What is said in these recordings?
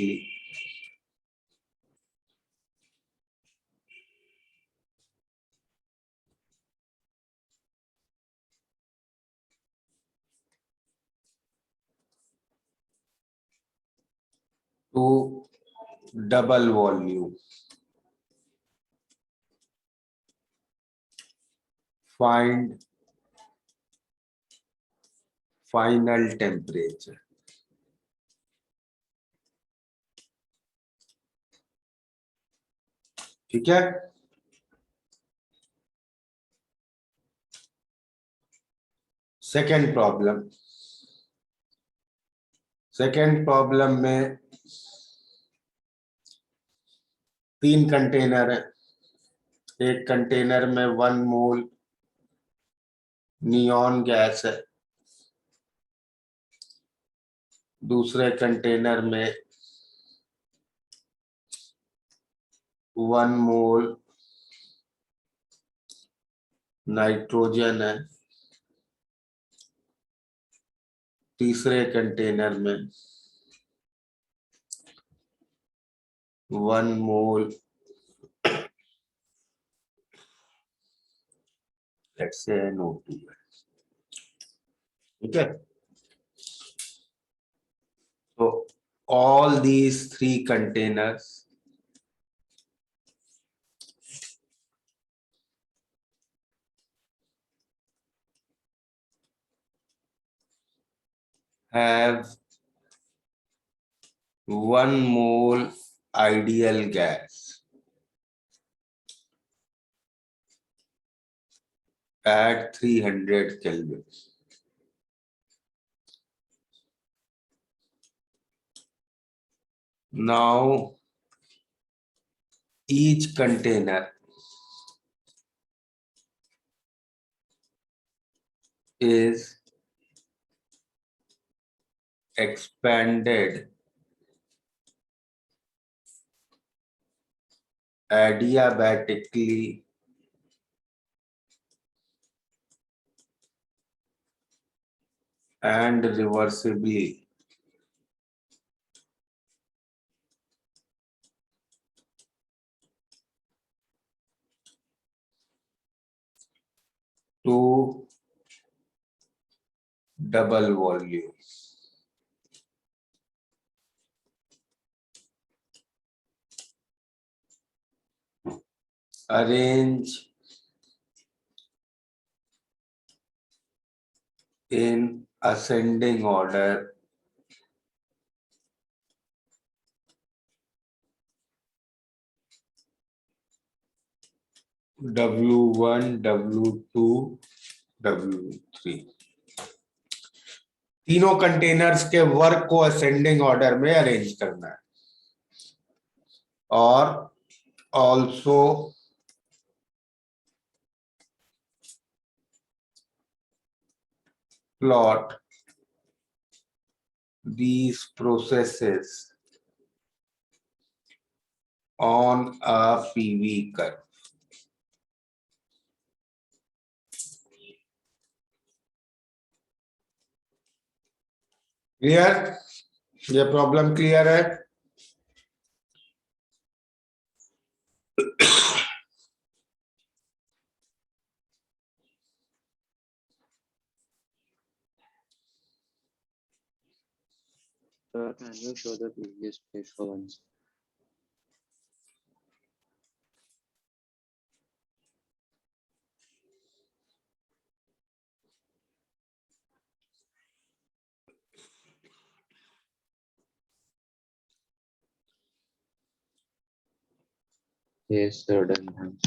automatically. To double volume. Find final temperature. ठीक है? Second problem में 3 कंटेनर है। एक कंटेनर में 1 मोल नियॉन गैस है, दूसरे कंटेनर में 1 मोल नाइट्रोजन है, तीसरे कंटेनर में 1 मोल let's say NO2 है। ठीक है? So all these 3 containers have 1 mole ideal gas at 300 Kelvin. Now each container is expanded adiabatically and reversibly to double volume. Arrange in ascending order W1, W2, W3। तीनों containers के work को ascending order में arrange करना है और also plot these processes on a PV curve. Clear? ये problem clear है? Sir, can you show the previous page for once? Yes, sir, done.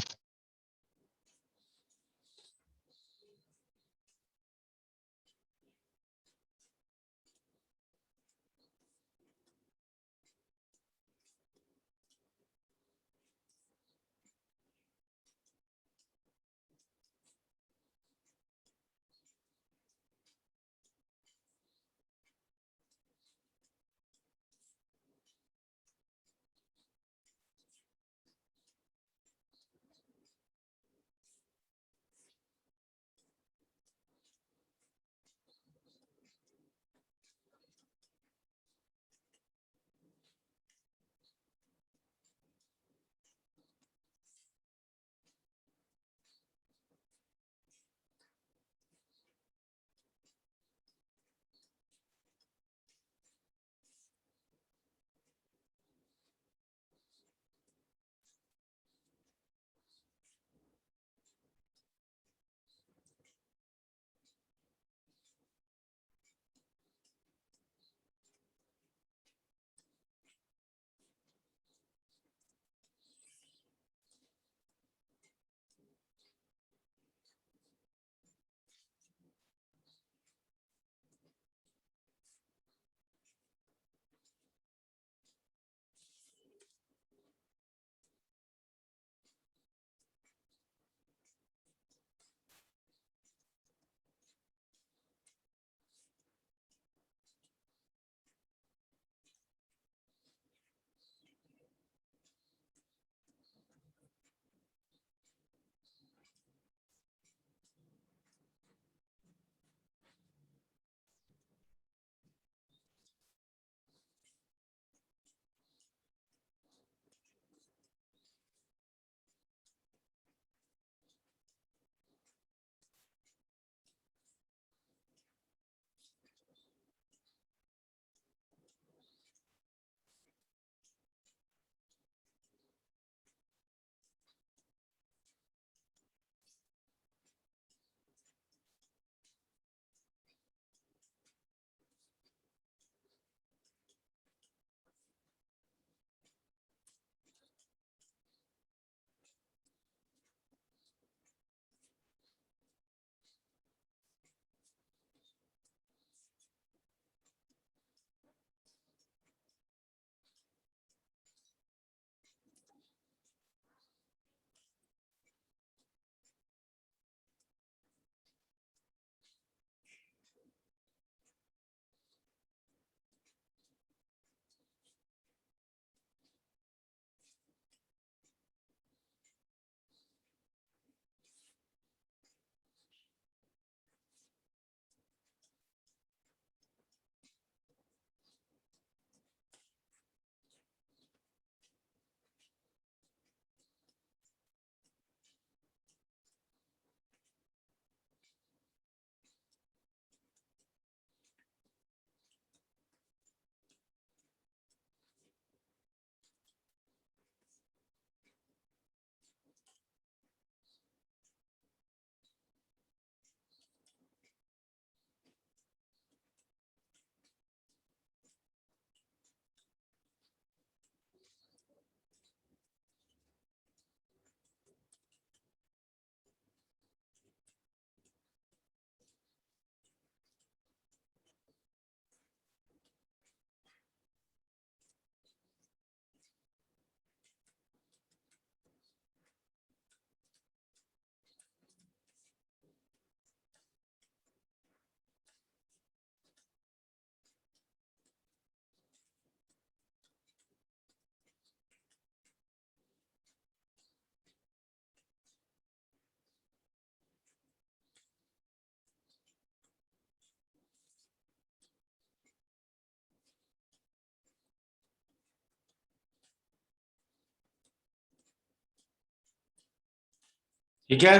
ठीक है,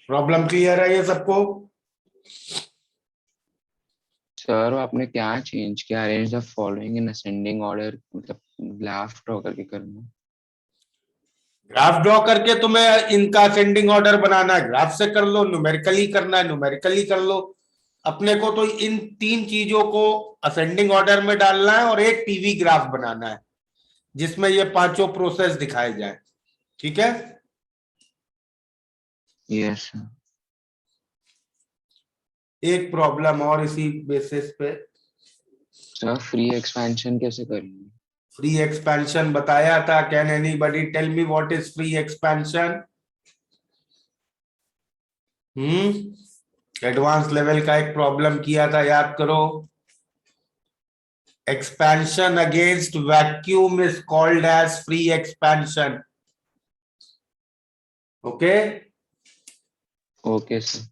प्रॉब्लम क्लियर है ये सबको? सर आपने क्या चेंज किया? Arrange the following in ascending order, मतलब ग्राफ ड्रॉ करके करना। ग्राफ ड्रॉ करके तुम्हें इनका असेंडिंग ऑर्डर बनाना है, ग्राफ से कर लो, न्यूमेरिकली करना है न्यूमेरिकली कर लो। अपने को तो इन तीन चीजों को असेंडिंग ऑर्डर में डालना है और एक पीवी ग्राफ बनाना है जिसमें ये पांचों प्रोसेस दिखाए जाए। ठीक है, यस सर। एक प्रॉब्लम और इसी बेसिस पे। सर फ्री एक्सपेंशन कैसे करेंगे? फ्री एक्सपेंशन बताया था, can anybody tell me what is free expansion? Advance level का एक प्रॉब्लम किया था, याद करो। Expansion against vacuum is called as free expansion. Okay, okay sir.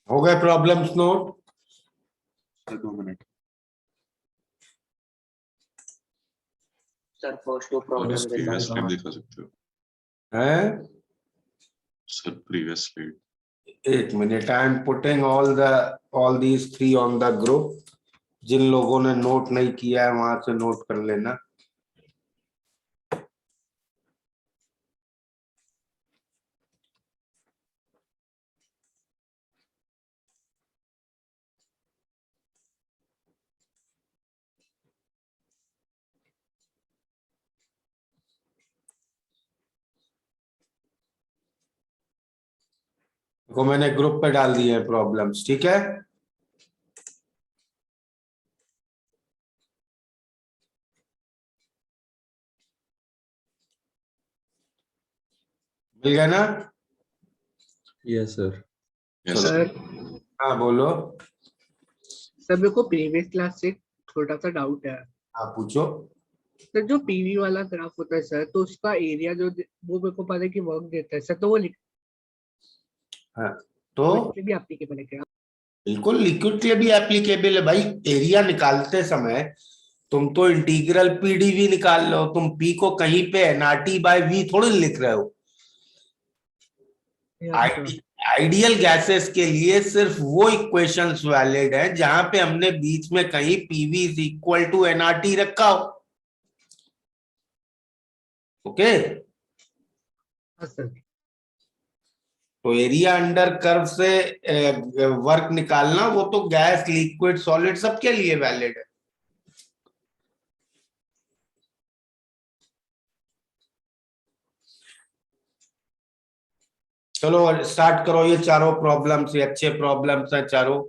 हो गए problems note? Sir 2 minute. Sir first two और प्रॉब्लम इस प्रीवियस स्लाइड दिखा सकते हो हैं? Sir, previous slide. एक minute, I am putting all these three on the group. जिन लोगों ने नोट नहीं किया है वहां से नोट कर लेना। को मैंने ग्रुप पे डाल दिए हैं प्रॉब्लम्स, ठीक है? मिल गया ना? Yes sir. यस चलो, सर हाँ बोलो। सर मेरे को प्रीवियस क्लास से थोड़ा सा डाउट है। हाँ पूछो। सर जो पीवी वाला ग्राफ होता है सर, तो उसका एरिया जो वो मेरे को पता है कि वर्क देता है सर, तो वो हाँ, तो लिक्विड भी एप्लीकेबल है क्या? बिल्कुल लिक्विड के लिए भी एप्लीकेबल है भाई। एरिया निकालते समय तुम तो इंटीग्रल पीडीवी निकाल लो, तुम पी को कहीं पे एनआरटी बाय वी थोड़ी लिख रहे हो। Yes sir. आइडियल गैसेस के लिए सिर्फ वो इक्वेशंस वैलिड है जहां पे हमने बीच में कहीं PV is equal to nRT रखा हो। ओके, हाँ सर। तो एरिया अंडर कर्व से वर्क निकालना वो तो गैस लिक्विड सॉलिड सबके लिए वैलिड है। चलो स्टार्ट करो, ये चारों प्रॉब्लम्स, ये अच्छे प्रॉब्लम्स हैं चारों।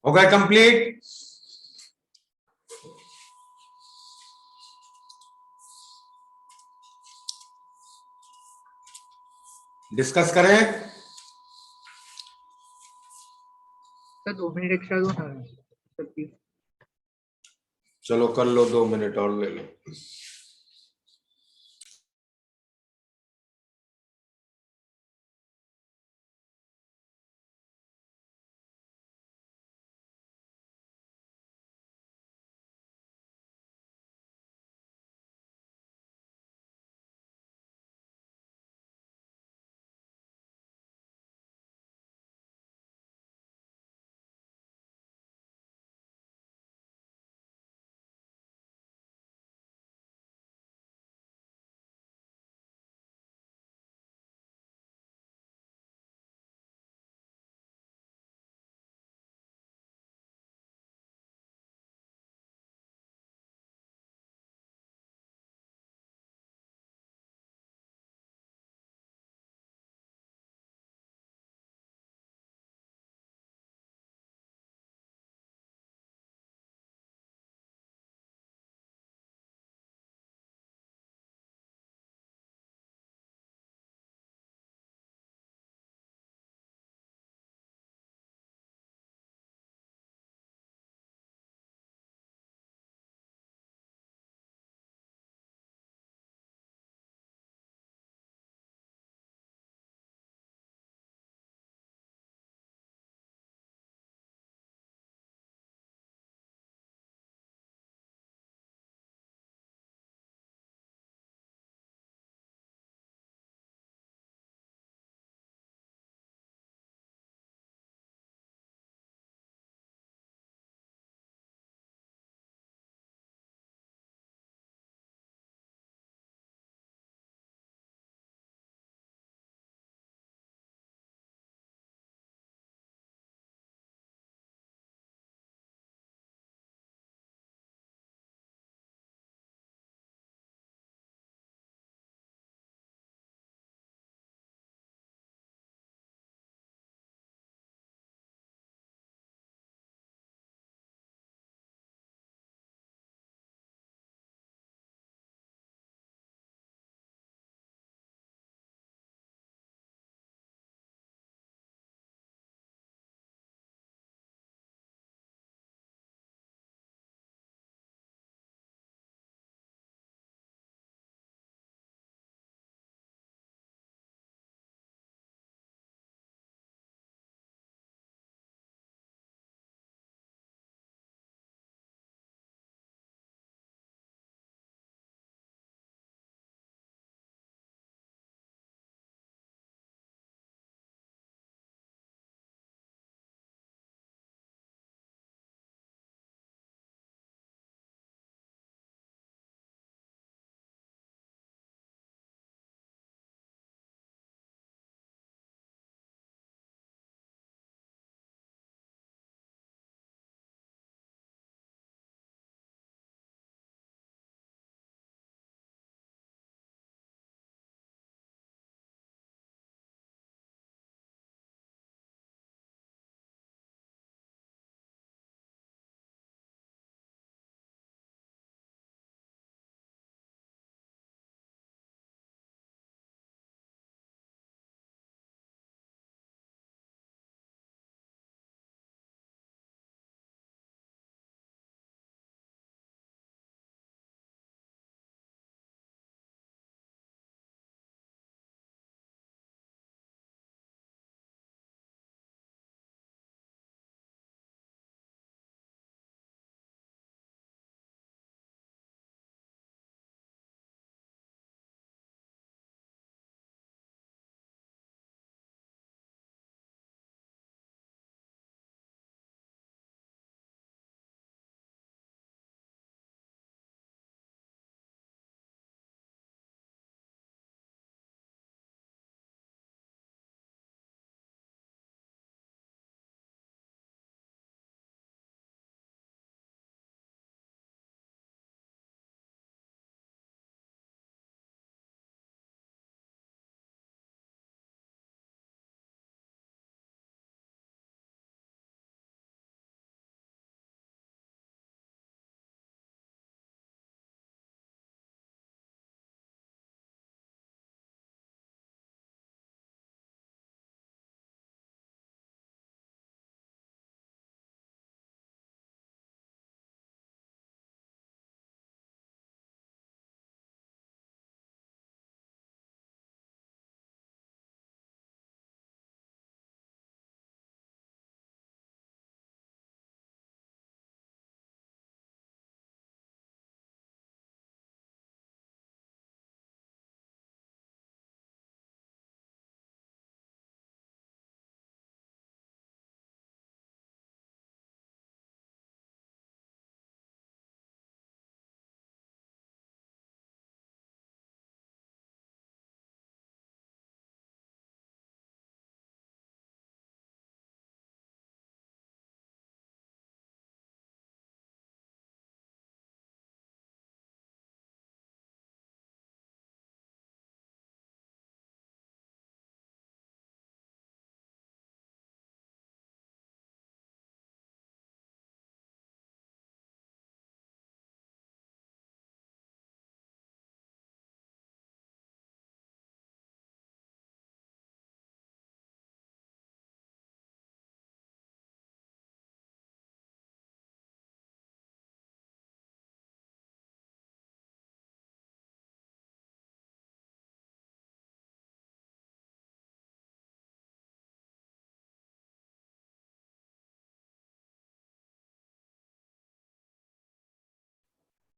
हो गए कंप्लीट? डिस्कस करें? सर 2 मिनट एक्स्ट्रा दो ना सर प्लीज। चलो कर लो, 2 मिनट और ले लो।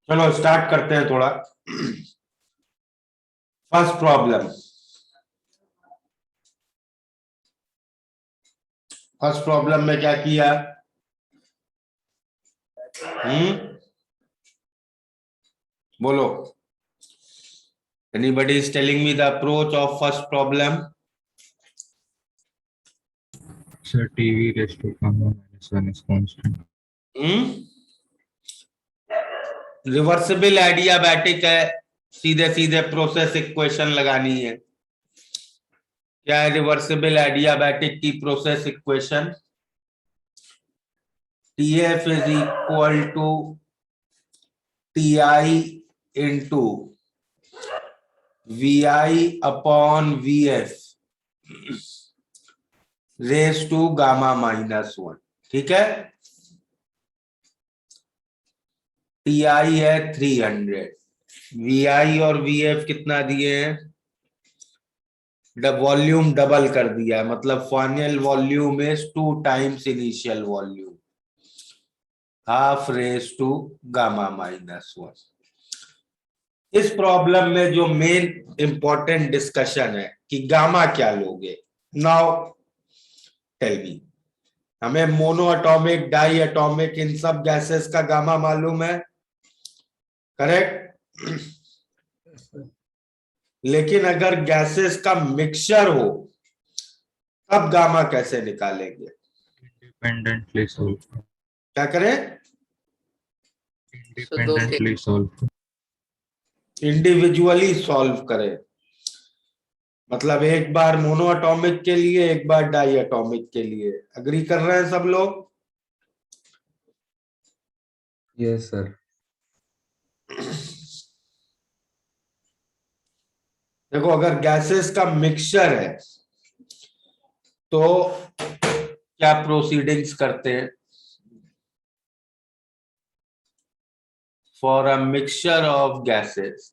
चलो स्टार्ट करते हैं थोड़ा। फर्स्ट प्रॉब्लम, फर्स्ट प्रॉब्लम में क्या किया? बोलो, anybody is telling me the approach of first problem? Sir, TV raised to gamma minus 1 is constant. Reversible adiabatic है, सीधे सीधे प्रोसेस इक्वेशन लगानी है। क्या है रिवर्सिबल एडियाबैटिक की process equation? TF is equal to TI into VI upon VF raise to gamma minus 1। ठीक है, TI है 300, VI और VF कितना दिए हैं? वॉल्यूम डबल कर दिया, मतलब final volume is 2 times initial volume, half raise to gamma minus 1। इस प्रॉब्लम में जो मेन इंपॉर्टेंट डिस्कशन है कि गामा क्या लोगे। नाउ टेल मी, हमें मोनो एटॉमिक, डाई एटॉमिक, इन सब गैसेस का गामा मालूम है, करेक्ट? लेकिन अगर गैसेस का मिक्सचर हो तब गामा कैसे निकालेंगे? Independently solve. क्या करें? Independently solve. इंडिविजुअली सॉल्व करें, मतलब एक बार मोनो एटॉमिक के लिए, एक बार डाई एटॉमिक के लिए। अग्री कर रहे हैं सब लोग? Yes, sir. देखो, अगर गैसेस का मिक्सचर है तो क्या प्रोसीडिंग्स करते हैं? For a mixture of gases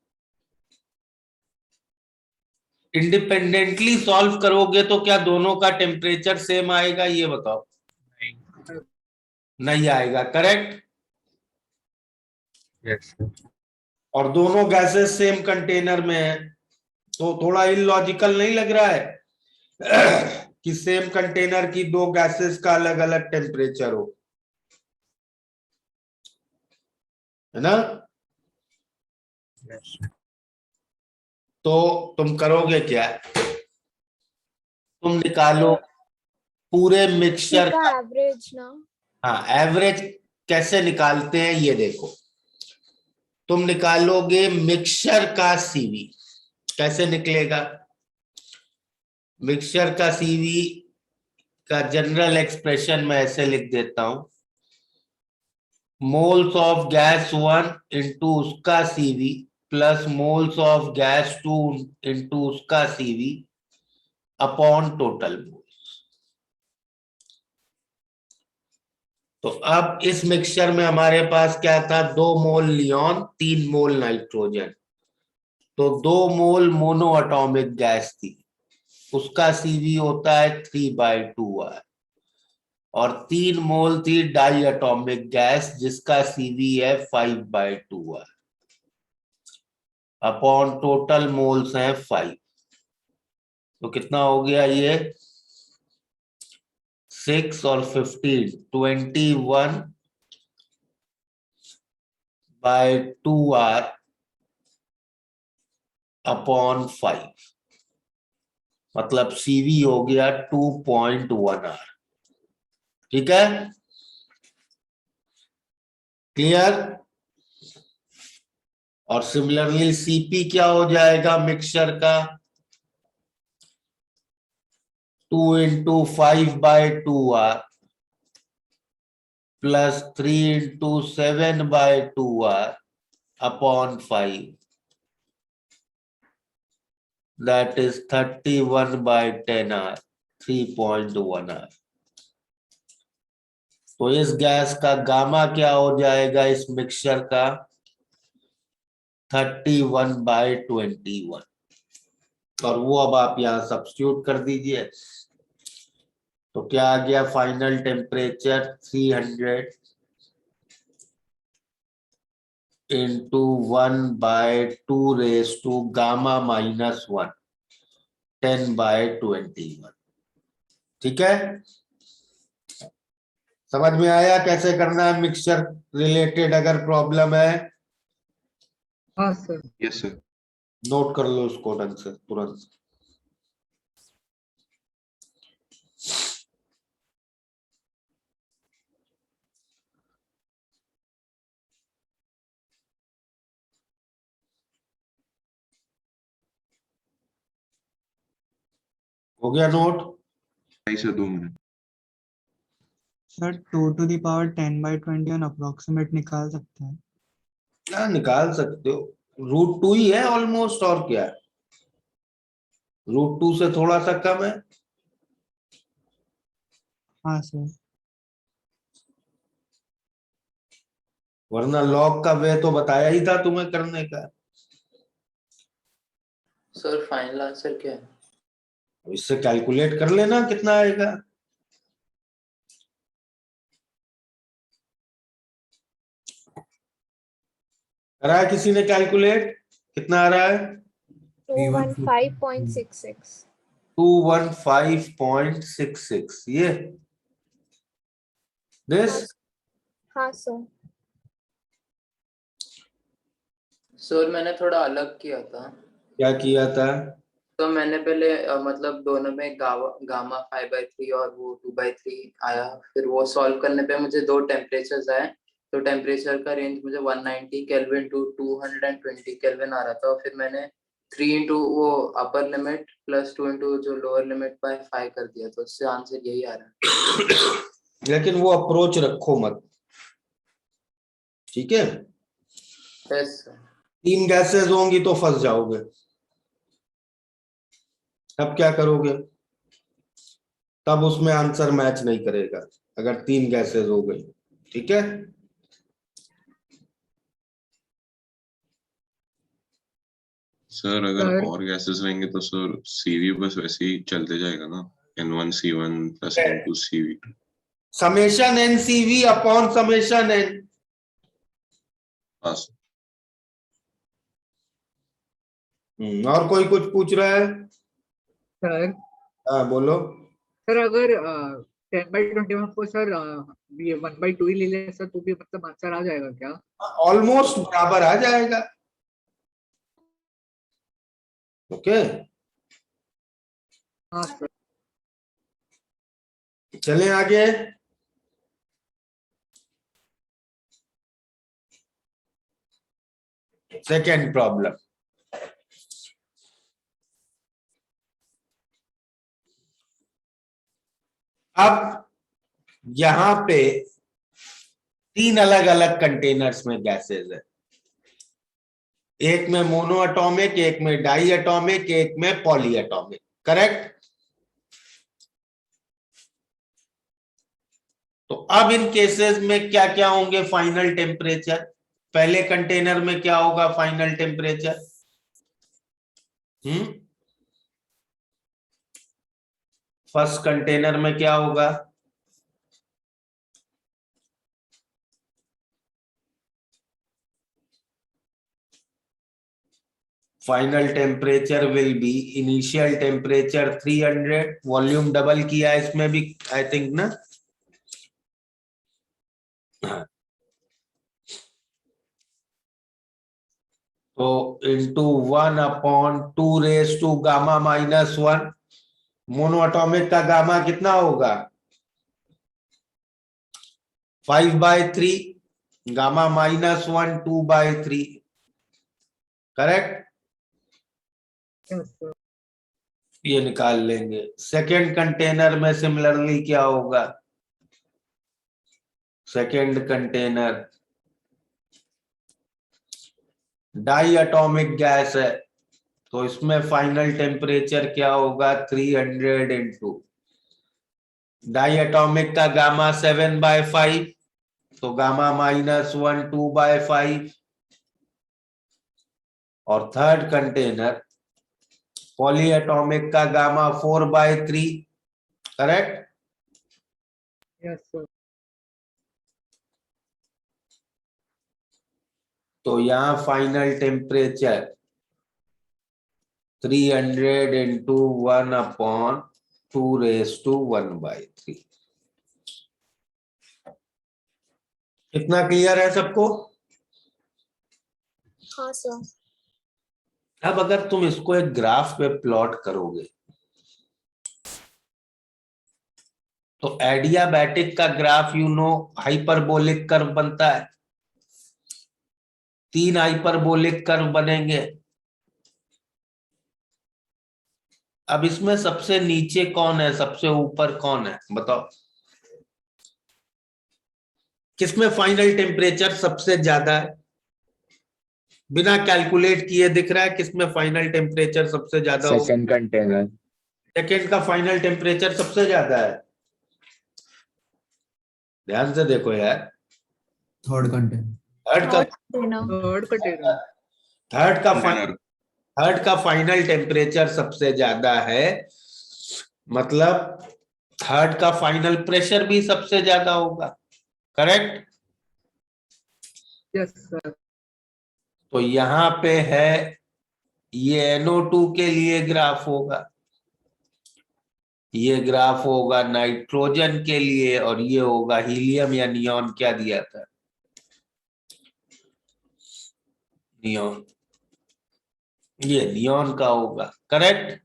independently solve करोगे तो क्या दोनों का टेम्परेचर सेम आएगा? ये बताओ। नहीं आएगा, करेक्ट? Yes, sir. और दोनों गैसेस सेम कंटेनर में है, तो थोड़ा इलॉजिकल नहीं लग रहा है कि सेम कंटेनर की दो गैसेस का अलग अलग टेम्परेचर हो, है ना? Yes, sir. तो तुम करोगे क्या? तुम निकालो पूरे मिक्सचर का एवरेज ना। हाँ, एवरेज कैसे निकालते हैं ये देखो। तुम निकालोगे मिक्सचर का सीवी, कैसे निकलेगा? मिक्सचर का सीवी का जनरल एक्सप्रेशन मैं ऐसे लिख देता हूं, मोल्स ऑफ गैस 1 इंटू उसका CV plus moles of gas 2 into उसका सीवी अपॉन टोटल मोल्स। तो अब इस मिक्सचर में हमारे पास क्या था? 2 मोल नियॉन, 3 मोल नाइट्रोजन, तो 2 मोल मोनो एटॉमिक गैस थी, उसका सीवी होता है 3/2R, और 3 मोल थी डाई एटॉमिक गैस जिसका सीवी है 5/2R, अपॉन टोटल मोल्स है 5। तो कितना हो गया ये? 6 और 15, 21/2R अपॉन 5, मतलब सीवी हो गया 2.1R। ठीक है, क्लियर? और सिमिलरली सीपी क्या हो जाएगा मिक्सचर का? 2 into 5/2R plus 3 into 7/2R upon 5, that is 31/10R, 3.1R। तो इस गैस का गामा क्या हो जाएगा इस मिक्सचर का? 31/21, और वो अब आप यहां सब्स्टिट्यूट कर दीजिए, तो क्या आ गया final temperature? 300 into 1 by 2 raised to gamma minus 1, 10 by 21। ठीक है, समझ में आया कैसे करना है मिक्सचर रिलेटेड? अगर प्रॉब्लम है हाँ सर। Yes, sir. नोट कर लो उसको ढंग से तुरंत। हो गया नोट? नहीं sir, 2 minute. Sir 2 to the power 10 by 21 approximate निकाल सकते हैं। क्या निकाल सकते हो, √2 ही है ऑलमोस्ट, और क्या है, √2 से थोड़ा सा कम है। हाँ सर। वरना लॉग का वे तो बताया ही था तुम्हें करने का। सर फाइनल आंसर क्या है? इससे कैलकुलेट कर लेना कितना आएगा। करा है किसी ने कैलकुलेट? कितना आ रहा है? 215.66। 215.66। ये दिस हाँ सर। सर मैंने थोड़ा अलग किया था। क्या किया था? तो मैंने पहले मतलब दोनों में गामा 5/3 और वो 2/3 आया, फिर वो सॉल्व करने पे मुझे दो टेम्परेचर्स आए। तो टेम्परेचर का रेंज मुझे 190 केल्विन टू 220 केल्विन आ रहा था, और फिर मैंने 3 इंटू वो अपर लिमिट प्लस 2 इंटू जो लोअर लिमिट बाय 5 कर दिया, तो उससे आंसर यही आ रहा है। लेकिन वो अप्रोच रखो मत, ठीक है? Yes sir. 3 गैसेस होंगी तो फंस जाओगे। तब क्या करोगे? तब उसमें आंसर मैच नहीं करेगा अगर 3 गैसेस हो गई, ठीक है? सर अगर सर। और गैसेस रहेंगे तो सर सीवी बस वैसे ही चलते जाएगा ना, N1C1 plus N2CV2। Summation nCv upon summation n. हाँ सर। और कोई कुछ पूछ रहा है? सर हाँ बोलो। सर अगर 10/21 को सर ये 1/2 ही ले ले सर, तो भी मतलब आंसर आ जाएगा क्या? ऑलमोस्ट बराबर आ जाएगा। ओके, हाँ सर। चलें आगे। Second problem. अब यहां पे 3 अलग अलग कंटेनर्स में गैसेस है, एक में मोनो एटॉमिक, एक में डाई एटॉमिक, एक में पॉली एटॉमिक, करेक्ट? तो अब इन केसेस में क्या क्या होंगे फाइनल टेम्परेचर? पहले कंटेनर में क्या होगा फाइनल टेम्परेचर? फर्स्ट कंटेनर में क्या होगा? Final temperature will be initial temperature 300, volume double किया इसमें भी आई थिंक ना। तो into 1/2 gamma minus 1। Monoatomic का गामा कितना होगा? 5/3, gamma minus 1 2/3, correct? Yes sir. ये निकाल लेंगे। सेकेंड कंटेनर में सिमिलरली क्या होगा? Second container diatomic gas है, तो इसमें फाइनल टेम्परेचर क्या होगा? 300 इंटू डाई एटॉमिक का गामा 7/5, तो गामा माइनस 1 2/5। और थर्ड कंटेनर पॉली एटॉमिक का गामा 4/3, करेक्ट? Yes sir. तो यहाँ फाइनल टेम्परेचर 300 इंटू 1/2⁻⁴ इतना क्लियर है सबको? हाँ सर। अब अगर तुम इसको एक ग्राफ पे प्लॉट करोगे तो एडियाबैटिक का ग्राफ हाइपरबोलिक कर्व बनता है, 3 हाइपरबोलिक कर्व बनेंगे। अब इसमें सबसे नीचे कौन है, सबसे ऊपर कौन है, बताओ? किसमें फाइनल टेम्परेचर सबसे ज्यादा है? बिना कैलकुलेट किए दिख रहा है किसमें फाइनल टेम्परेचर सबसे ज्यादा हो? Second container. सेकेंड का फाइनल टेम्परेचर सबसे ज्यादा है। ध्यान से देखो यार। Third container. थर्ड का थर्ड कंटेनर। थर्ड का कंटेनर। थर्ड का फाइनल टेम्परेचर सबसे ज्यादा है, मतलब थर्ड का फाइनल प्रेशर भी सबसे ज्यादा होगा। करेक्ट? Yes sir. तो यहाँ पे है, ये NO2 के लिए ग्राफ होगा, ये ग्राफ होगा नाइट्रोजन के लिए, और ये होगा हीलियम या नियॉन। क्या दिया था? नियॉन। ये नियॉन का होगा। करेक्ट?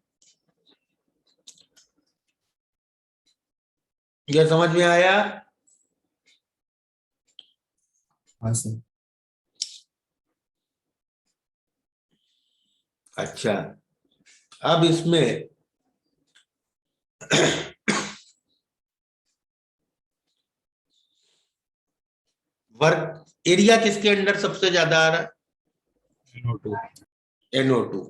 ये समझ में आया? हाँ सर। अच्छा, अब इसमें वर्क एरिया किसके अंडर सबसे ज्यादा आ रहा है? NO2। NO2।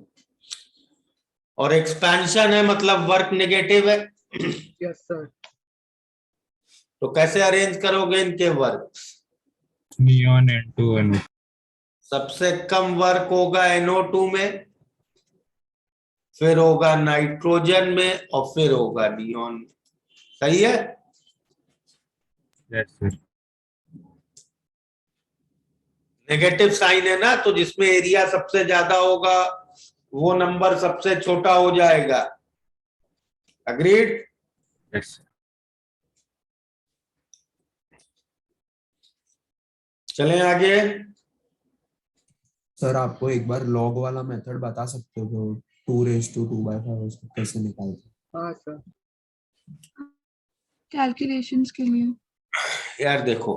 और एक्सपेंशन है मतलब वर्क नेगेटिव है। Yes sir. तो कैसे अरेंज करोगे इनके वर्क? Neon N2 NO2। सबसे कम वर्क होगा NO2 में, फिर होगा नाइट्रोजन में, और फिर होगा नियॉन में। सही है? Yes sir. नेगेटिव साइन है ना, तो जिसमें एरिया सबसे ज्यादा होगा वो नंबर सबसे छोटा हो जाएगा। अग्रीड? Yes sir. चलें आगे। सर आपको एक बार लॉग वाला मेथड बता सकते हो जो 2⁵2/5 उसको कैसे निकालते हैं? हाँ सर। कैलकुलेशंस के लिए। यार देखो,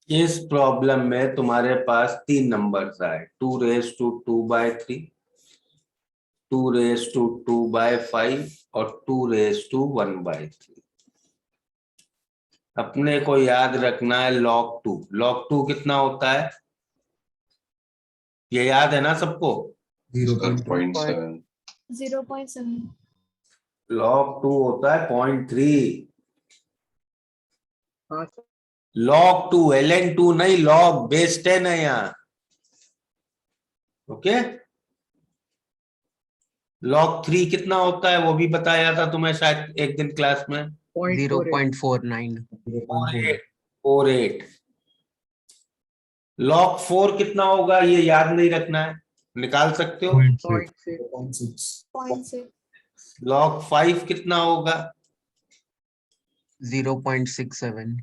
इस प्रॉब्लम में तुम्हारे पास 3 नंबर्स आए, 2⁵2/3, 2⁵2/5 और 2⁵1/3। अपने को याद रखना है log2। log2 कितना होता है? ये याद है ना सबको? 0.7। 0.7। log2 होता है 0.3। हाँ सर। log2 ln2 नहीं, log बेस 10 है यहाँ। ओके? log3 कितना होता है वो भी बताया था तुम्हें शायद एक दिन क्लास में। 0.49। 48। log4 कितना होगा ये याद नहीं रखना है, निकाल सकते हो। 0.6। 0.6। 0.6। log5 कितना होगा? 0.67।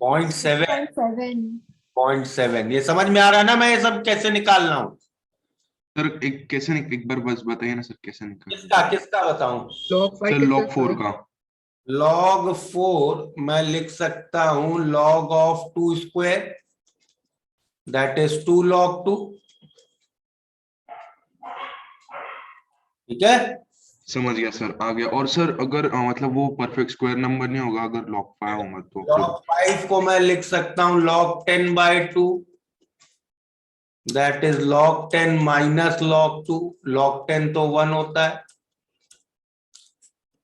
0.7। 0.7। 0.7। ये समझ में आ रहा है ना मैं ये सब कैसे निकाल रहा हूँ? सर एक बार बस बताइए ना सर कैसे निकालना किसका है? किसका बताऊं? log 5 सर log 4 का। log4 मैं लिख सकता हूं log of 2 square, that is 2 log2। ठीक है? समझ गया सर, आ गया। और सर अगर मतलब वो परफेक्ट स्क्वायर नंबर नहीं होगा, अगर log 5 होगा तो फिर log5 को मैं लिख सकता हूं log10/2, that is log10 minus log2। log10 तो 1 होता है।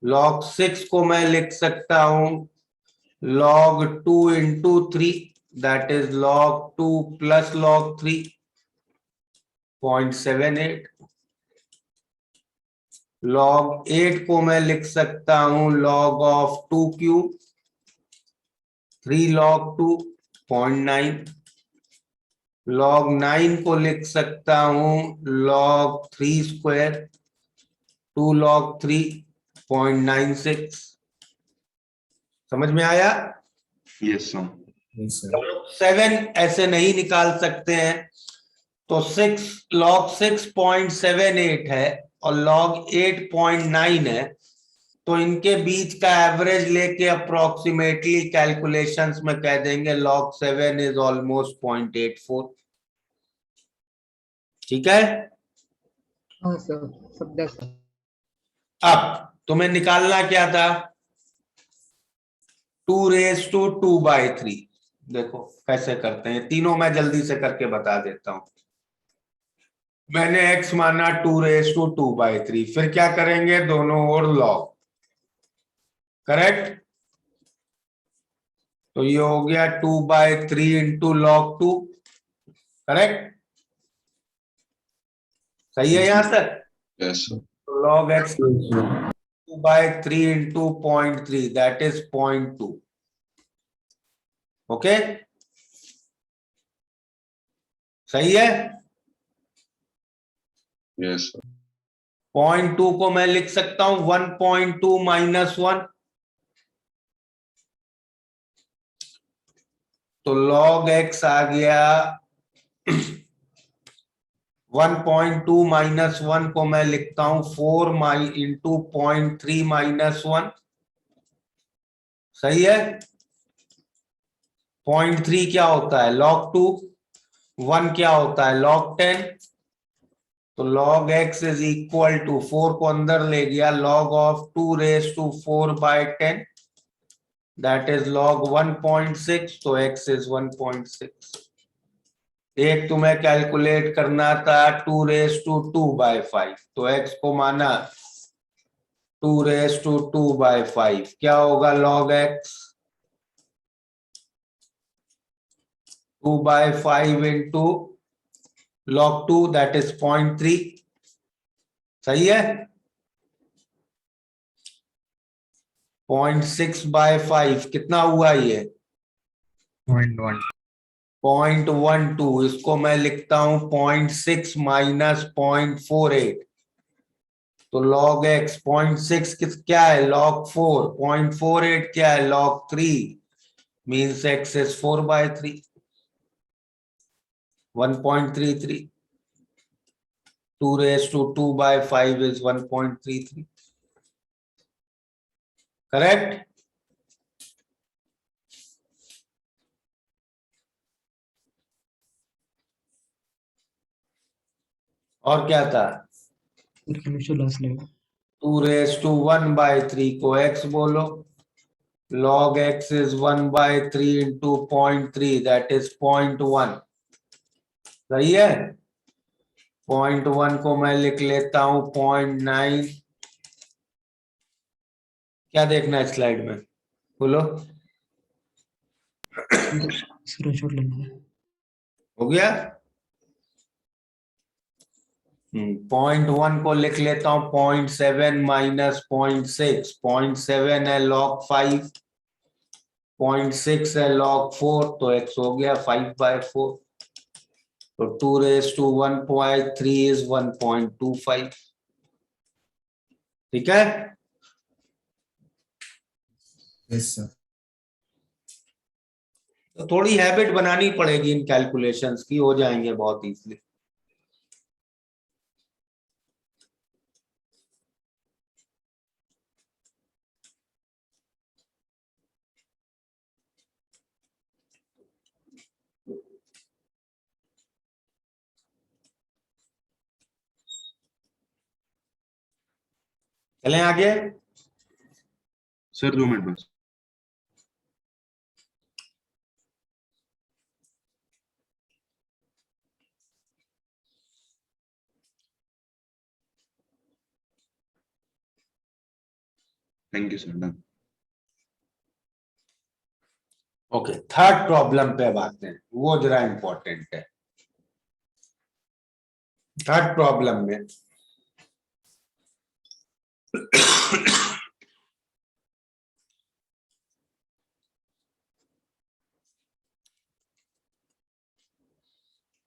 log6 को मैं लिख सकता हूं log2 into 3, that is log2 plus log3, 0.78। log8 को मैं लिख सकता हूं log of 2 cube, 3 log 2 0.9, log 9 को लिख सकता हूं log 3 स्क्वायर 2 log 3 0.96। समझ में आया? Yes sir. Yes, sir. 7 ऐसे नहीं निकाल सकते हैं, तो 6 log 6.78 है और log 8.9 है, तो इनके बीच का एवरेज लेके अप्रोक्सीमेटली कैलकुलेशंस में कह देंगे log 7 इज ऑलमोस्ट 0.84। ठीक है? हाँ सर, समझा सर। अब तुम्हें निकालना क्या था? 2⁻²/3। देखो कैसे करते हैं, तीनों मैं जल्दी से करके बता देता हूं। मैंने x माना 2⁻²/3, फिर क्या करेंगे, दोनों ओर log, करेक्ट? तो ये हो गया 2/3 इंटू log 2, करेक्ट? सही है यहां तक? Yes sir. तो log x 2/3 into 0.3 that is 0.2। Okay, सही है? Yes sir. 0.2 को मैं लिख सकता हूं 1.2 माइनस 1, तो log x आ गया 1.2 माइनस 1 को मैं लिखता हूं 4 इंटू 0.3 माइनस 1। सही है? 0.3 क्या होता है, log 2, 1 क्या होता है, log 10। तो log x is equal to 4 को अंदर ले गया, log of 2⁴/10 that is log 1.6, तो x इज 1.6। एक तुम्हें कैलकुलेट करना था 2⁵2/5, तो x को माना 2⁵2/5, क्या होगा log x? 2/5 into log 2 that is 0.3। सही है? 0.6/5 कितना हुआ ये? 0.1. 0.12। इसको मैं लिखता हूं 0.6 माइनस 0.48, तो log x 0.6 क्या है, log 4, 0.48 क्या है, log 3, means x is 4/3, 1.33। 2⁵2/5 is 1.33, correct? और क्या था? 2⁻1/3 को x बोलो, log x is 1/3 into 0.3 that is 0.1। सही है? 0.1 को मैं लिख लेता हूं 0.9। क्या देखना है स्लाइड में, बोलो? हो गया? 0.1 को लिख लेता हूं 0.7 माइनस 0.6, 0.7 है log 5, 0.6 है log 4, तो x हो गया 5/4, तो 2⁻1/3 is 1.25। ठीक है? Yes, sir. तो थोड़ी हैबिट बनानी पड़ेगी इन कैलकुलेशंस की, हो जाएंगे बहुत इजीली। चलें आगे? सर 2 मिनट बस। Thank you sir, done. Okay, third problem पे अब आते हैं, वो जरा इंपॉर्टेंट है। थर्ड प्रॉब्लम में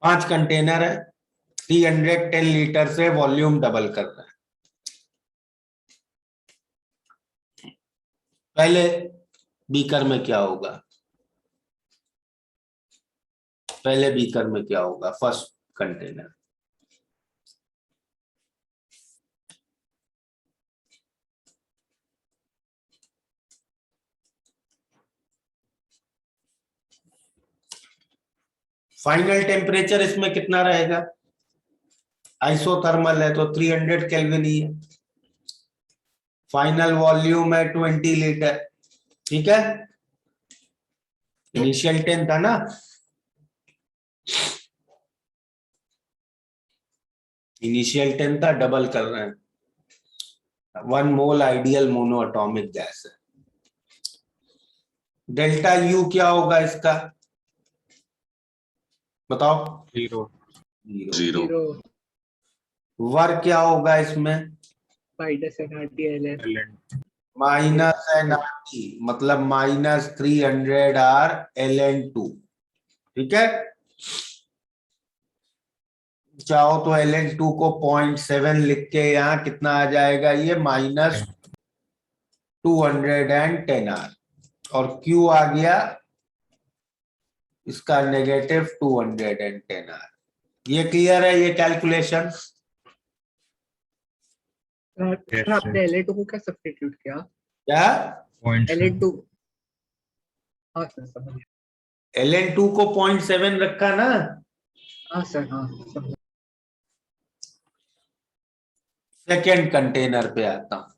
5 कंटेनर है, 310 लीटर से वॉल्यूम डबल करना है। पहले बीकर में क्या होगा, पहले बीकर में क्या होगा, फर्स्ट कंटेनर फाइनल टेम्परेचर इसमें कितना रहेगा, आइसोथर्मल है तो 300 केल्विन ही है। फाइनल वॉल्यूम है 20 लीटर, ठीक है। इनिशियल 10 था ना, इनिशियल 10 था, डबल कर रहे हैं। 1 मोल आइडियल मोनो एटॉमिक गैस है। डेल्टा यू क्या होगा इसका, बताओ। 0. जीरो। जीरो वर्क क्या होगा इसमें, minus nRT ln LN. Minus nRT, मतलब -300 आर LN2, ठीक है। चाहो तो LN2 को 0.7 लिख के यहाँ कितना आ जाएगा, ये -210 आर, और Q आ गया इसका -210 आर। ये क्लियर है, ये कैलकुलेशन। सर आपने एलए2 को क्या सब्स्टिट्यूट किया, क्या, 0.7. एलए2? हाँ सर समझ गया। LN2 को 0.7 रखा ना। हाँ सर हाँ समझ सेकेंड कंटेनर पे आता हूं।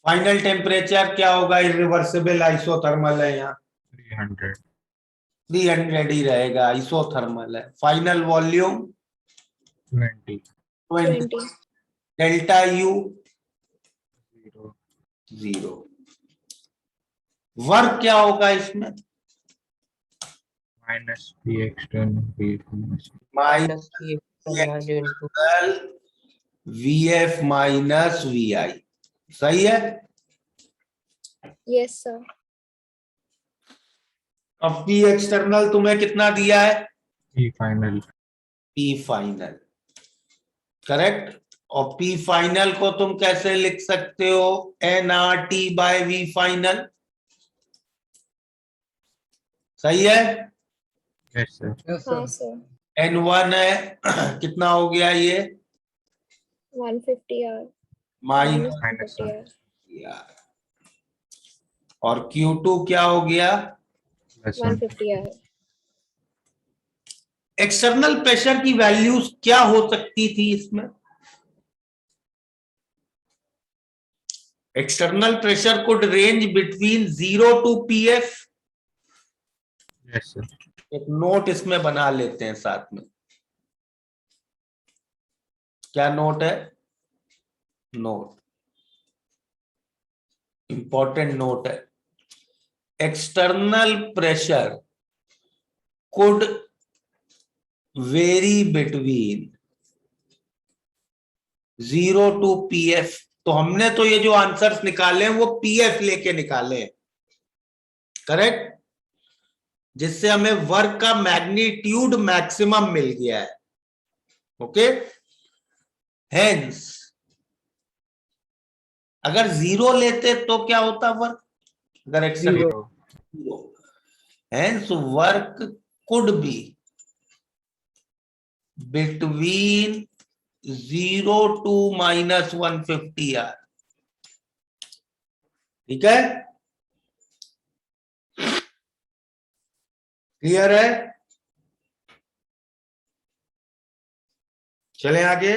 फाइनल टेम्परेचर क्या होगा, इरिवर्सिबल आइसोथर्मल है, यहाँ 300. 300 ही रहेगा, आइसोथर्मल है। Final volume 20. 20, 20. Delta U 0. 0। Work क्या होगा इसमें, Minus P external V minus. Minus VF minus VI, सही है। Yes, sir. अब P एक्सटर्नल तुम्हें कितना दिया है, P final. P final, correct. और P फाइनल को तुम कैसे लिख सकते हो, nRT/V फाइनल, सही है। Yes, sir. गया। यस हाँ सर sir. N1 है, कितना हो गया ये, 150 R. Minus Minus 150 1. R. और Q2 क्या हो गया, Plus 1. 150 R. एक्सटर्नल प्रेशर की वैल्यूज क्या हो सकती थी इसमें, external pressure could range between 0 to PF। Yes, sir. एक नोट इसमें बना लेते हैं साथ में, क्या नोट है, नोट, इंपॉर्टेंट नोट है। External pressure could very between 0 to PF। तो हमने तो ये जो आंसर्स निकाले हैं वो PF लेके निकाले हैं, करेक्ट, जिससे हमें वर्क का मैग्नीट्यूड मैक्सिमम मिल गया है, ओके। हेंस अगर 0 लेते तो क्या होता वर्क, अगर external 0. 0, hence work could be between 0 to -150 R, ठीक है, क्लियर है। चलें आगे।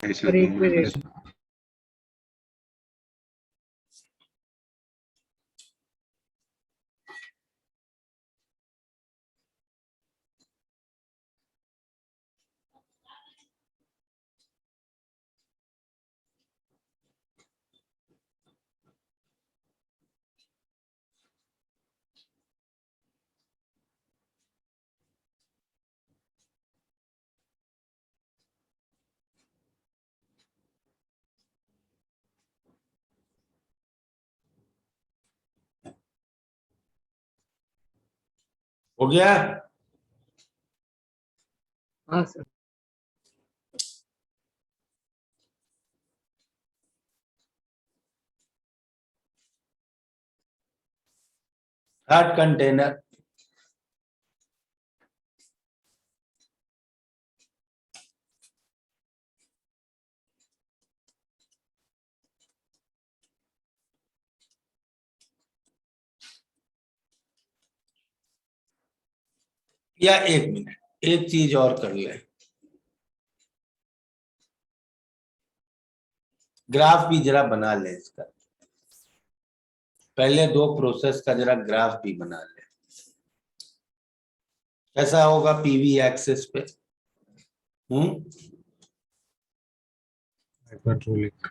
ऐसा सर एक तो मिनट हो गया? हाँ सर। थर्ड कंटेनर, या एक मिनट, एक चीज और कर ले, ग्राफ भी जरा बना ले इसका, पहले दो प्रोसेस का जरा ग्राफ भी बना ले। कैसा होगा पीवी एक्सिस पे? hyperbolic.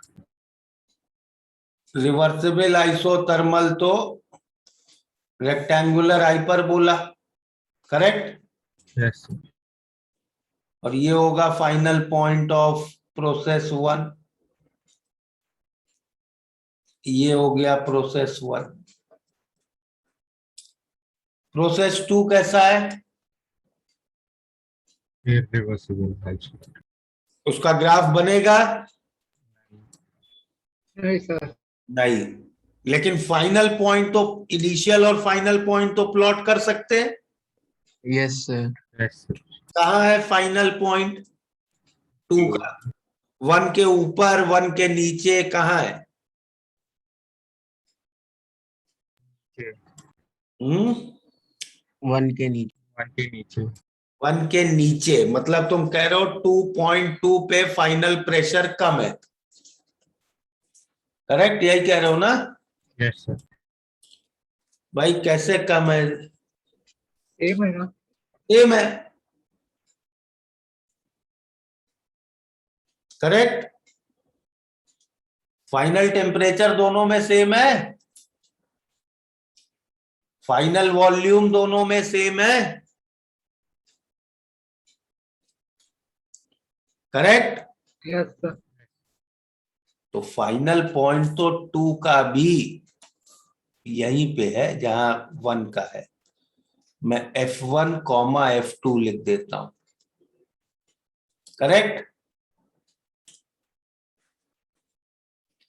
रिवर्सिबल आइसोथर्मल तो rectangular hyperbola, correct? Yes, sir. और ये होगा फाइनल पॉइंट ऑफ प्रोसेस 1, ये हो गया प्रोसेस 1। प्रोसेस 2 कैसा है? Irreversible also. उसका ग्राफ बनेगा? नहीं सर। नहीं, लेकिन फाइनल पॉइंट तो, इनिशियल और फाइनल पॉइंट तो प्लॉट कर सकते हैं। Yes, sir. Yes, sir. कहाँ है फाइनल पॉइंट 2 का? 1 के ऊपर, 1 के नीचे, कहाँ है? हम्म, 1 के नीचे. 1 के नीचे. 1 के नीचे, मतलब तुम कह रहे हो 2.2 पे फाइनल प्रेशर कम है, करेक्ट? यही कह रहे हो ना? Yes, sir. भाई कैसे कम है? सेम है ना? सेम है, करेक्ट? फाइनल टेम्परेचर दोनों में सेम है, फाइनल वॉल्यूम दोनों में सेम है, करेक्ट? Yes sir. तो फाइनल पॉइंट तो 2 का भी यहीं पे है जहां 1 का है। मैं F1, F2 लिख देता हूं, करेक्ट?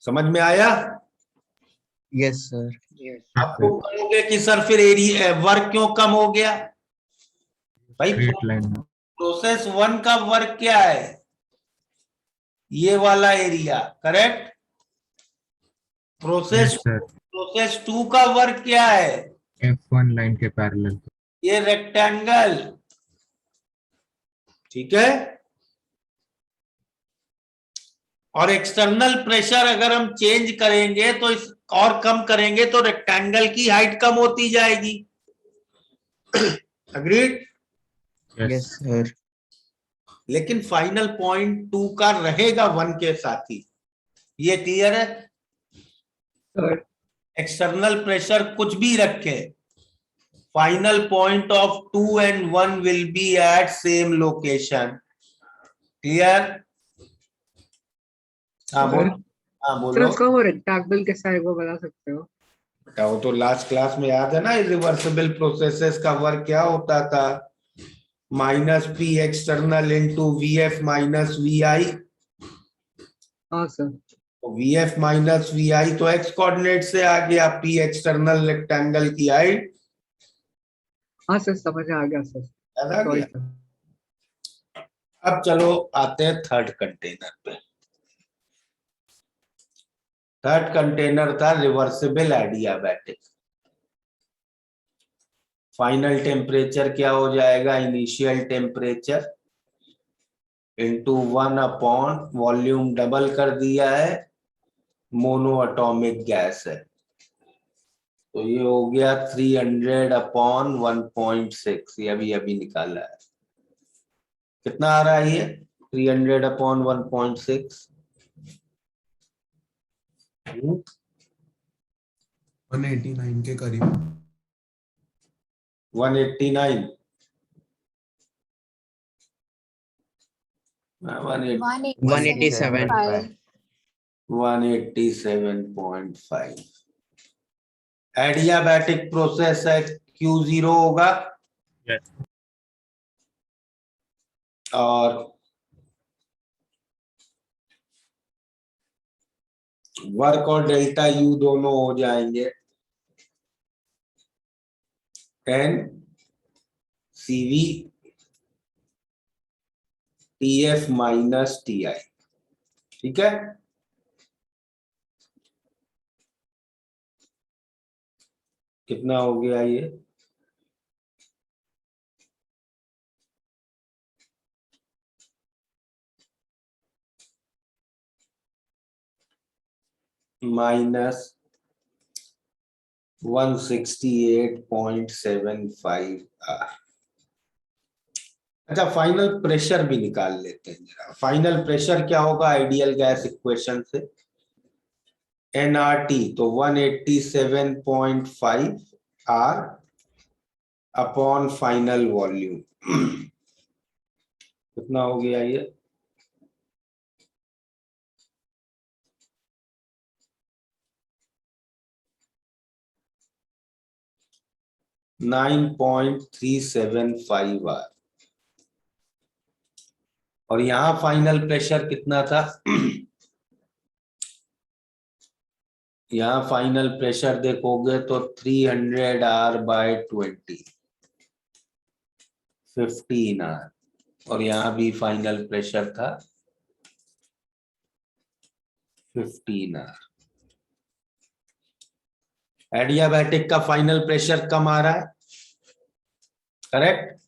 समझ में आया? Yes, sir. आपको कहोगे कि सर फिर एरिया वर्क क्यों कम हो गया? भाई Straight line. प्रोसेस 1 का वर्क क्या है? ये वाला area, correct? Yes, sir. Process 2 का वर्क क्या है? F1 line के parallel. ये रेक्टेंगल, ठीक है? और एक्सटर्नल प्रेशर अगर हम चेंज करेंगे तो इस और कम करेंगे तो रेक्टेंगल की हाइट कम होती जाएगी। अग्रीड? Yes, sir. लेकिन फाइनल पॉइंट 2 का रहेगा 1 के साथ ही, ये क्लियर है? सर एक्सटर्नल प्रेशर कुछ भी रखे, final point of 2 and 1 will be at same location. Clear? हाँ बोलो, हाँ सर बोलो। उसका वो रेक्टेंगल कैसा है वो बता सकते हो? बेटा वो तो लास्ट क्लास में याद है ना, रिवर्सिबल प्रोसेसेस का वर्क क्या होता था? -P external into VF minus VI। हाँ सर। तो VF माइनस VI तो एक्स कोऑर्डिनेट से आ गया, P एक्सटर्नल रेक्टेंगल की हाइट। हाँ सर समझ आ गया सर। याद आ सॉरी गया? सर। अब चलो आते हैं थर्ड कंटेनर पे। थर्ड कंटेनर था रिवर्सिबल एडियाबैटिक। फाइनल टेम्परेचर क्या हो जाएगा? Initial temperature into 1 upon volume, double कर दिया है, मोनो एटॉमिक गैस है, तो ये हो गया 300 अपॉन 1.6। ये अभी निकाला है, कितना आ रहा है ये? 300 अपॉन 1.6 189 के करीब। 189, 187. 187.5। एडियाबैटिक प्रोसेस है, Q0 होगा Yes. और वर्क और डेल्टा यू दोनों हो जाएंगे n Cv Tf minus Ti. ठीक है, कितना हो गया ये? Minus 168.75 R. अच्छा, फाइनल प्रेशर भी निकाल लेते हैं जरा। फाइनल प्रेशर क्या होगा आइडियल गैस इक्वेशन से? एनआरटी तो 187.5 आर अपॉन फाइनल वॉल्यूम। कितना हो गया ये? $9.375 आर। और यहां फाइनल प्रेशर कितना था? यहां फाइनल प्रेशर देखोगे तो 300 आर बाय 20, 15 आर। और यहां भी फाइनल प्रेशर था 15 आर। एडियाबैटिक का फाइनल प्रेशर कम आ रहा है, करेक्ट?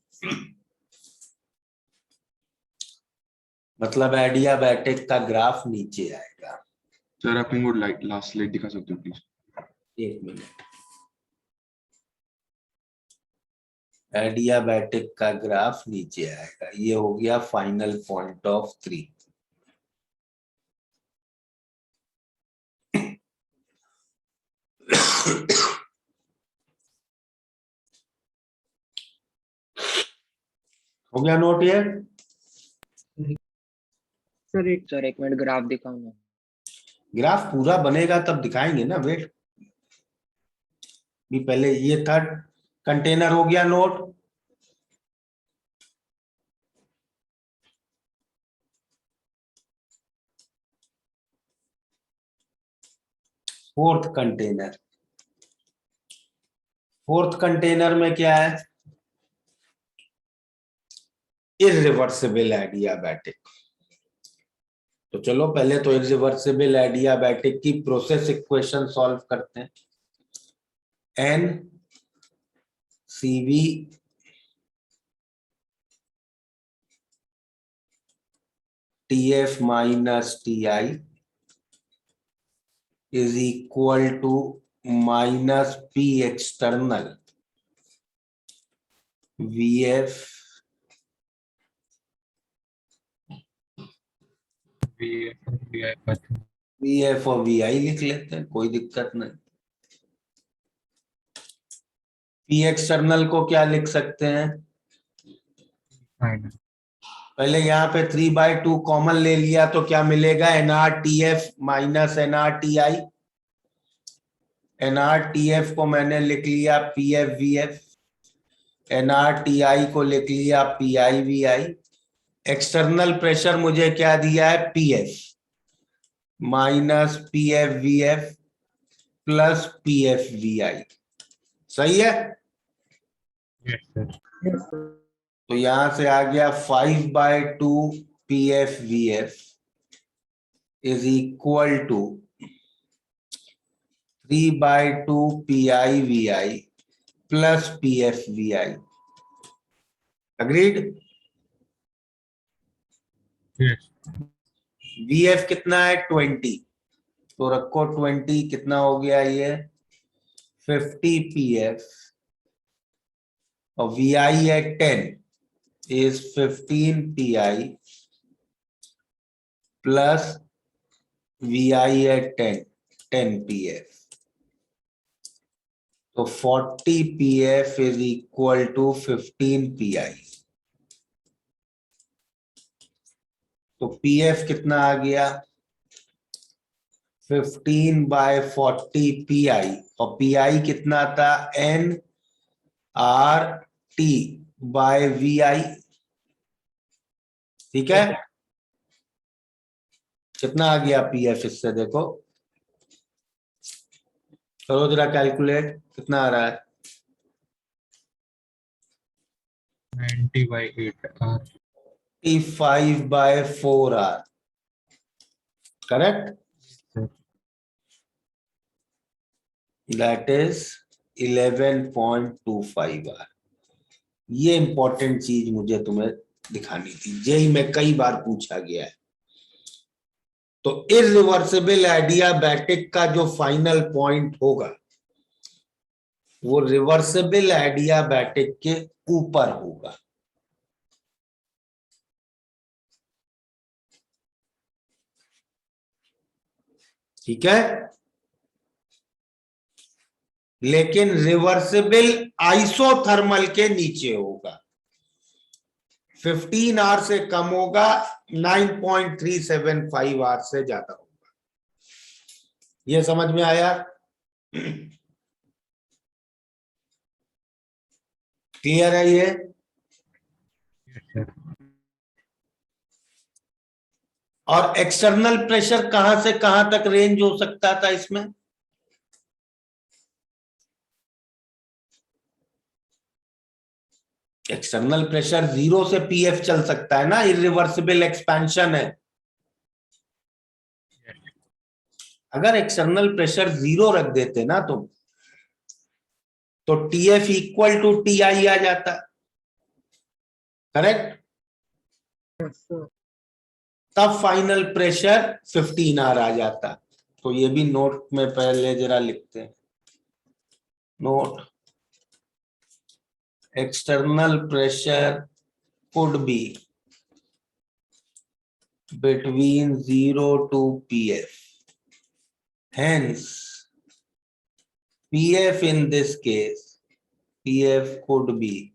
मतलब एडियाबैटिक का ग्राफ नीचे आएगा। सर आप इनको लास्ट स्लाइड दिखा सकते हो प्लीज? एक मिनट। एडियाबैटिक का ग्राफ नीचे आएगा। ये हो गया फाइनल पॉइंट ऑफ 3। हो गया नोट ये? सर एक सर एक मिनट ग्राफ दिखाओ ना। ग्राफ पूरा बनेगा तब दिखाएंगे ना, वेट। भी पहले ये थर्ड कंटेनर हो गया note. Fourth container. Fourth container में क्या है? Irreversible adiabatic. तो चलो पहले तो इररिवर्सिबल एडियाबैटिक की प्रोसेस इक्वेशन सॉल्व करते हैं। N Cv Tf minus Ti is equal to minus P external Vf Vf और वीआई लिख लेते हैं, कोई दिक्कत नहीं। पी एक्सटर्नल को क्या लिख सकते हैं? Final. पहले यहाँ पे 3/2 कॉमन ले लिया तो क्या मिलेगा? NRTF minus NRTI। NRTF को मैंने लिख लिया PFVF, NRTI को लिख लिया PIVI। एक्सटर्नल प्रेशर मुझे क्या दिया है? PF minus PFVF plus PFVI। सही है? Yes, sir. yes, sir. तो यहां से आ गया 5/2 PFVF is equal to 3/2 PIVI plus PFVI। Agreed? Yes. VF कितना है? 20। तो रखो 20। कितना हो गया ये? 50 PF और VI है 10 is 15 PI plus VI है 10 PF। तो 40 PF is equal to 15 PI। तो PF कितना आ गया? 15/40 PI और PI कितना था? NRT बाय VI, ठीक है। कितना आ गया PF इससे, देखो करो जरा कैलकुलेट, कितना आ रहा है? 90/8 R. 5/4R, correct? Sir. That is 11.25R। ये इंपॉर्टेंट चीज मुझे तुम्हें दिखानी थी, जेई में कई बार पूछा गया है। तो इरिवर्सिबल एडियाबैटिक का जो फाइनल पॉइंट होगा वो रिवर्सिबल एडियाबैटिक के ऊपर होगा। ठीक है, लेकिन रिवर्सिबल आइसोथर्मल के नीचे होगा। 15R से कम होगा, 9.375R से ज्यादा होगा। ये समझ में आया? क्लियर है ये? Yes, sir. और एक्सटर्नल प्रेशर कहां से कहां तक रेंज हो सकता था इसमें? एक्सटर्नल प्रेशर 0 से PF चल सकता है ना, इरिवर्सिबल एक्सपेंशन है। अगर एक्सटर्नल प्रेशर 0 रख देते ना तुम, तो TF इक्वल टू TI आ जाता, करेक्ट? Yes, sir. तब फाइनल प्रेशर 15R आ जाता। तो ये भी नोट में पहले जरा लिखते हैं, note external pressure could be between 0 to PF, hence PF in this case, PF could be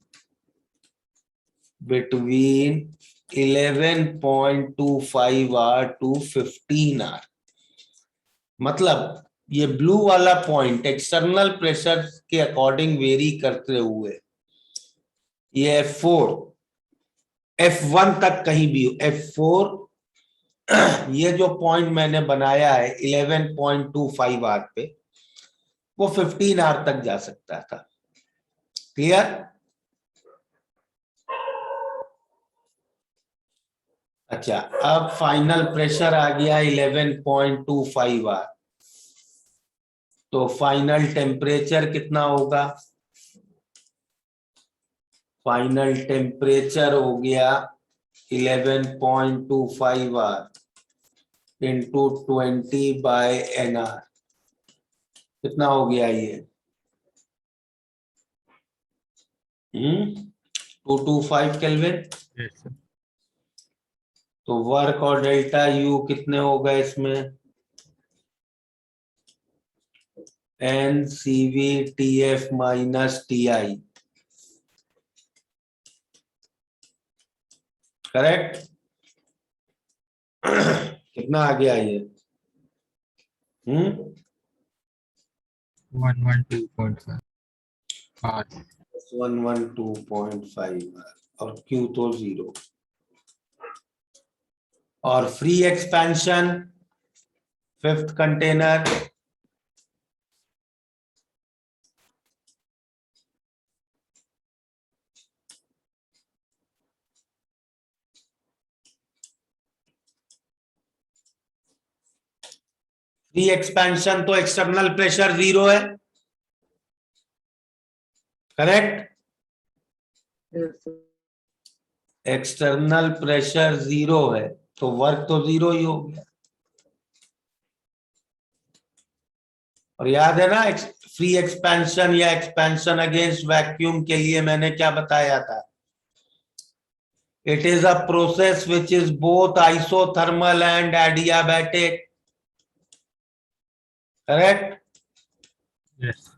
between 11.25R to 15R। मतलब ये ब्लू वाला पॉइंट एक्सटर्नल प्रेशर के अकॉर्डिंग वेरी करते हुए ये F4 F1 तक कहीं भी हो, F4 ये जो पॉइंट मैंने बनाया है 11.25R पे, वो 15R तक जा सकता था। क्लियर? अच्छा, अब फाइनल प्रेशर आ गया 11.25R, तो फाइनल टेम्परेचर कितना होगा? फाइनल टेम्परेचर हो गया 11.25R इंटू 20/NR। कितना हो गया ये? 225 केल्विन। Yes, sir. तो वर्क और डेल्टा यू कितने होगा इसमें? NCV/TF minus TI, correct? कितना आ गया ये? 112.5 R. 112.5 और Q तो 0। और free expansion fifth container free expansion तो एक्सटर्नल प्रेशर 0 है, correct? Yes, sir. External pressure 0 है तो वर्क तो 0 ही हो गया। और याद है ना फ्री एक्सपेंशन या एक्सपेंशन अगेंस्ट वैक्यूम के लिए मैंने क्या बताया था? It is a process which is both isothermal and adiabatic, correct? Yes.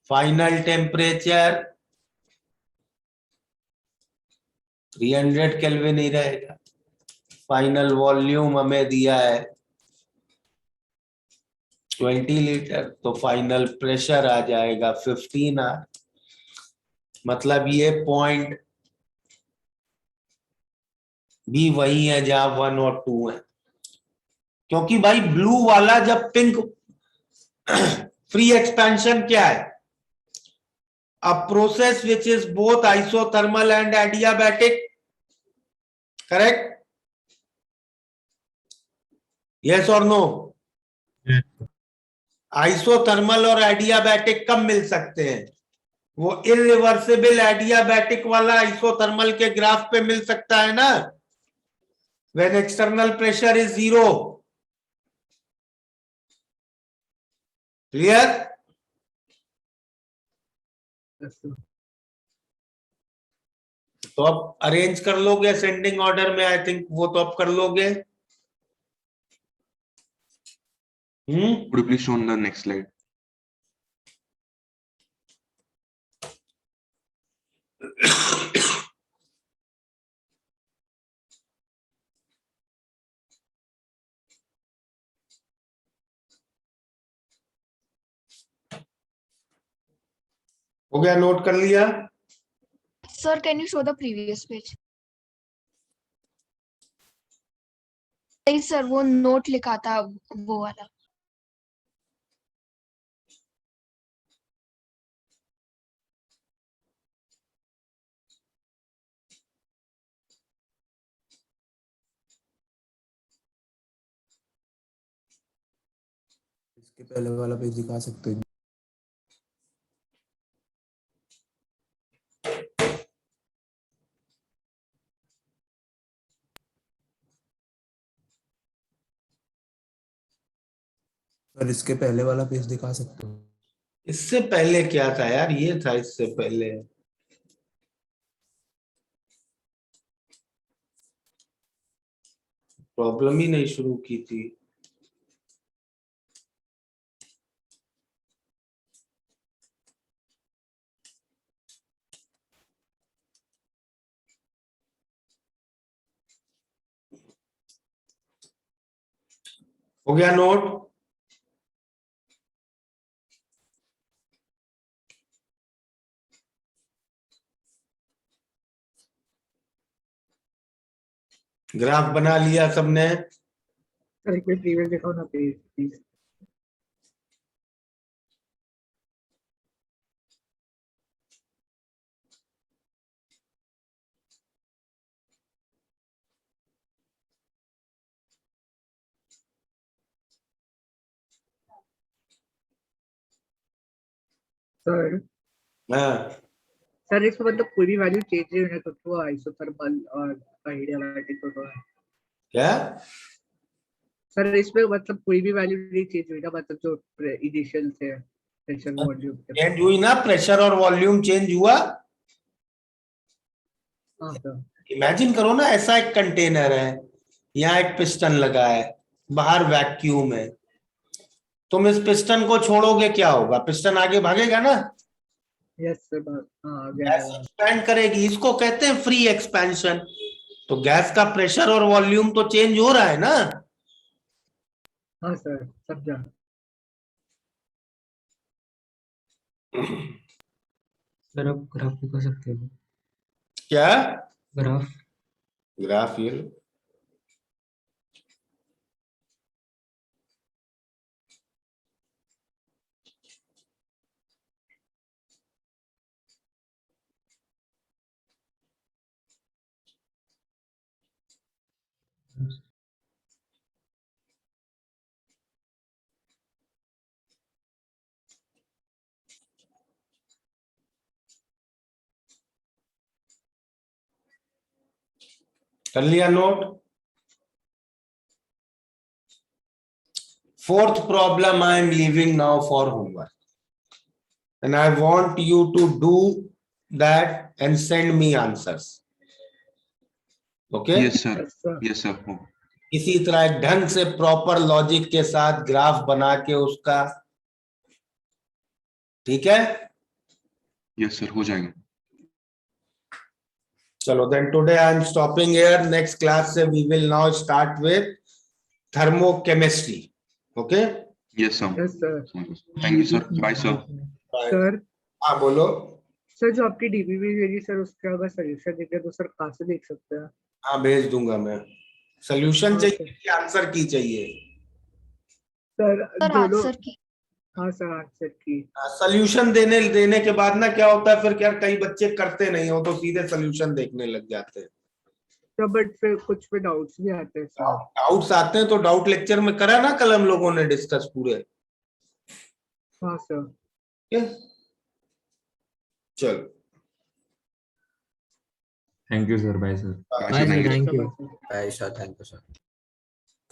Final temperature 300 kelvin ही रहेगा। फाइनल वॉल्यूम हमें दिया है 20 लीटर, तो फाइनल प्रेशर आ जाएगा 15R। मतलब ये पॉइंट भी वही है जहां 1 और 2 है, क्योंकि भाई ब्लू वाला जब पिंक फ्री एक्सपेंशन क्या है? अ process which is both isothermal and adiabatic, correct? Yes और नो? Yes. आइसोथर्मल और एडियाबैटिक कब मिल सकते हैं? वो इरिवर्सिबल एडियाबैटिक वाला आइसोथर्मल के ग्राफ पे मिल सकता है ना, when external pressure is 0। Clear? Yes, sir. तो अब अरेंज कर लोगे असेंडिंग ऑर्डर में, आई थिंक वो तो अब कर लोगे। Could you please show on the next slide? हो गया, नोट कर लिया? Sir, can you show the previous page? नहीं सर, वो नोट लिखा था वो वाला। इसके पहले वाला पेज दिखा सकते हो? सर इसके पहले वाला पेज दिखा सकते हो? इससे पहले क्या था यार? ये था इससे पहले। प्रॉब्लम ही नहीं शुरू की थी। हो गया नोट? ग्राफ बना लिया सबने? सर एक बार प्रीवियस दिखाओ ना पेज प्लीज। सर हाँ, सर इसमें मतलब कोई भी वैल्यू चेंज नहीं होने तो आइसोथर्मल और एडियाबैटिक तो है। क्या? सर इसमें मतलब कोई भी वैल्यू नहीं चेंज हुई ना, मतलब जो इनिशियल से प्रेशर वॉल्यूम के। चेंज हुई ना, प्रेशर और वॉल्यूम चेंज हुआ। हाँ सर। इमेजिन करो ना, ऐसा एक कंटेनर है, यहाँ एक पिस्टन लगा है, बाहर वैक्यूम है, तुम इस पिस्टन को छोड़ोगे क्या होगा? पिस्टन आगे भागेगा ना, यस सर। हाँ गैस आगे एक्सपैंड करेगी, इसको कहते हैं फ्री एक्सपेंशन। तो गैस का प्रेशर और वॉल्यूम तो चेंज हो रहा है ना। हाँ सर समझा। सर आप ग्राफ दिखा सकते हो? क्या ग्राफ? ग्राफ? ये लो। कर लिया note? Fourth problem I am leaving now for homework, and I want you to do that and send me answers. Okay? Yes, sir. Yes sir. Yes, sir. Oh, इसी तरह एक ढंग से प्रॉपर लॉजिक के साथ ग्राफ बना के उसका, ठीक है? yes, sir. हो जाएंगे. चलो, then today I am stopping here. Next class से we will now start with thermochemistry. Okay? Yes, sir. Yes sir. Thank you, sir. Bye, sir. Bye. Sir हाँ बोलो। सर जो आपकी डीबीबी भेजी सर उसका अगर सोल्यूशन देखे तो सर कहाँ से देख सकते हैं? हाँ भेज दूंगा मैं। सोल्यूशन हाँ, चाहिए सर। कि आंसर की चाहिए? सर सर दोनों। आंसर की। हाँ सर आंसर की। सोल्यूशन देने देने के बाद ना क्या होता है फिर, क्या कई बच्चे करते नहीं हो तो सीधे सोल्यूशन देखने लग जाते हैं। सर बट फिर कुछ पे डाउट्स भी आते हैं सर। डाउट्स आते हैं तो डाउट लेक्चर में करा ना कल हम लोगों ने डिस्कस पूरे। हाँ सर। ठीक है? चलो thank you sir, bye sir. Bye, Bye, sir. sir. Thank you. Thank you. Sir, Bye, sir. Thank you, sir.